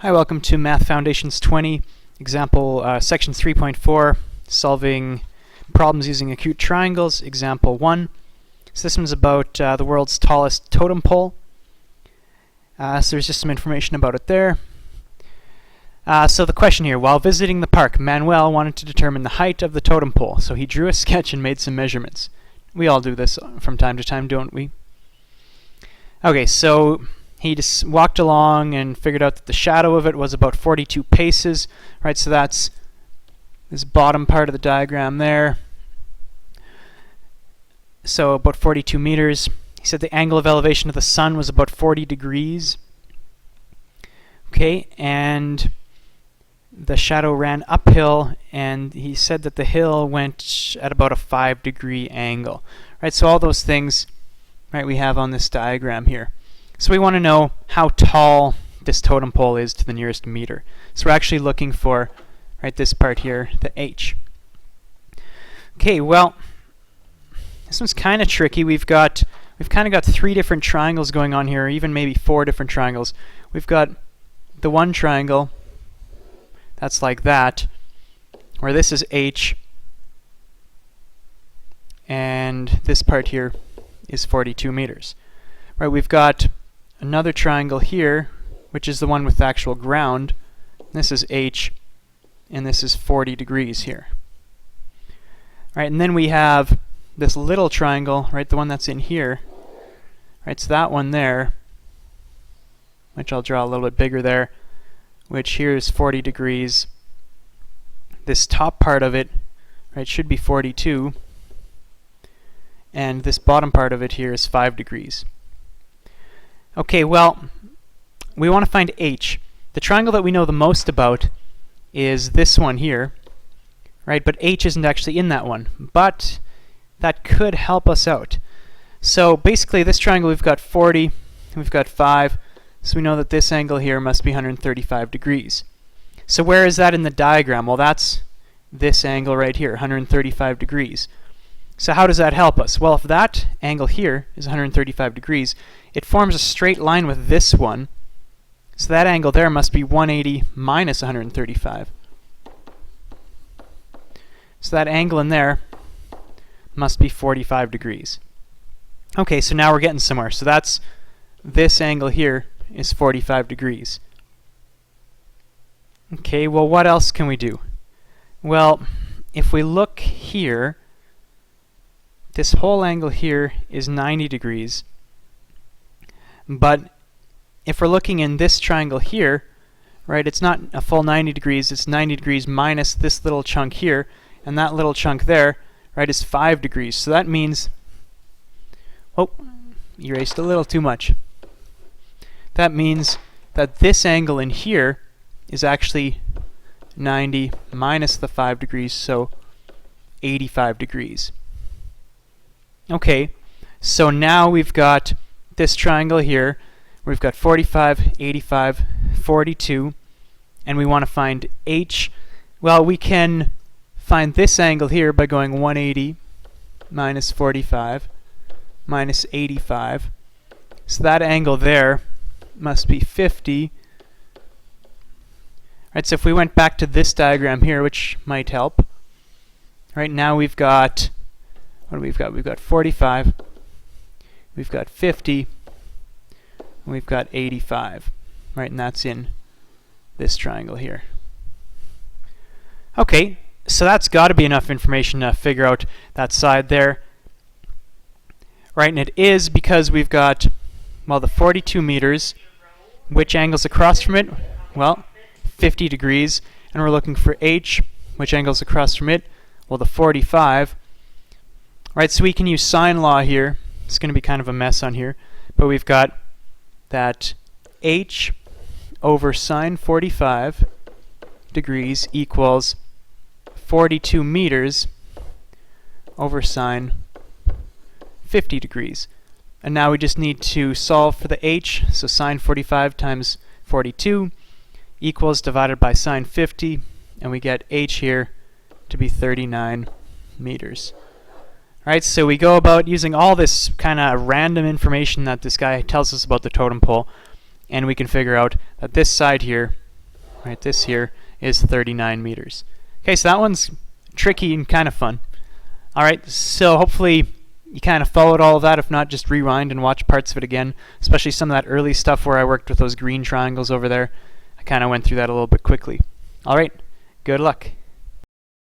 Hi, welcome to Math Foundations 20, example section 3.4, solving problems using acute triangles, example 1. So this one's about the world's tallest totem pole. So there's just some information about it there. So the question here, while visiting the park, Manuel wanted to determine the height of the totem pole. So he drew a sketch and made some measurements. We all do this from time to time, don't we? Okay, so he just walked along and figured out that the shadow of it was about 42 paces, right? So that's this bottom part of the diagram there. So about 42 meters. He said the angle of elevation of the sun was about 40 degrees. Okay, and the shadow ran uphill, and he said that the hill went at about a 5-degree angle, right? So all those things, right, we have on this diagram here. So we want to know how tall this totem pole is to the nearest meter. So we're actually looking for, right, this part here, the h. Okay, well, this one's kind of tricky. We've kind of got 3 different triangles going on here, or even maybe 4 different triangles. We've got the one triangle that's like that, where this is h, and this part here is 42 meters. Right, we've got another triangle here, which is the one with the actual ground. This is h, and this is 40 degrees here. Right, and then we have this little triangle, right, the one that's in here. Right, so that one there, which I'll draw a little bit bigger there, which here is 40 degrees. This top part of it, right, should be 42, and this bottom part of it here is 5 degrees. Okay, well, we want to find h. The triangle that we know the most about is this one here, right? But h isn't actually in that one, but that could help us out. So basically, this triangle, we've got 40, we've got 5, so we know that this angle here must be 135 degrees. So where is that in the diagram? Well, that's this angle right here, 135 degrees. So how does that help us? Well, if that angle here is 135 degrees, it forms a straight line with this one. So that angle there must be 180 minus 135. So that angle in there must be 45 degrees. Okay, so now we're getting somewhere. So that's this angle here is 45 degrees. Okay, well, what else can we do? Well, if we look here, this whole angle here is 90 degrees. But if we're looking in this triangle here, right, it's not a full 90 degrees, it's 90 degrees minus this little chunk here, and that little chunk there, right, is 5 degrees. So that means, oh, erased a little too much. That means that this angle in here is actually 90 minus the 5 degrees, so 85 degrees. Okay, so now we've got this triangle here. We've got 45, 85, 42, and we want to find h. Well, we can find this angle here by going 180 minus 45 minus 85. So that angle there must be 50. Right, so if we went back to this diagram here, which might help, right, now we've got, what do we've got? We've got 45, we've got 50, and we've got 85, right, and that's in this triangle here. Okay, so that's got to be enough information to figure out that side there, right, and it is because we've got, well, the 42 meters, which angle's across from it? Well, 50 degrees, and we're looking for h, which angle's across from it? Well, the 45. Right, so we can use sine law here. It's going to be kind of a mess on here, but we've got that h over sine 45 degrees equals 42 meters over sine 50 degrees. And now we just need to solve for the h, so sine 45 times 42 equals divided by sine 50, and we get h here to be 39 meters. Right, so we go about using all this kind of random information that this guy tells us about the totem pole, and we can figure out that this side here Right, this here is 39 meters. Okay, so that one's tricky and kind of fun. Alright, so hopefully you kind of followed all of that. If not, just rewind and watch parts of it again, especially some of that early stuff where I worked with those green triangles over there. I kind of went through that a little bit quickly. Alright, good luck.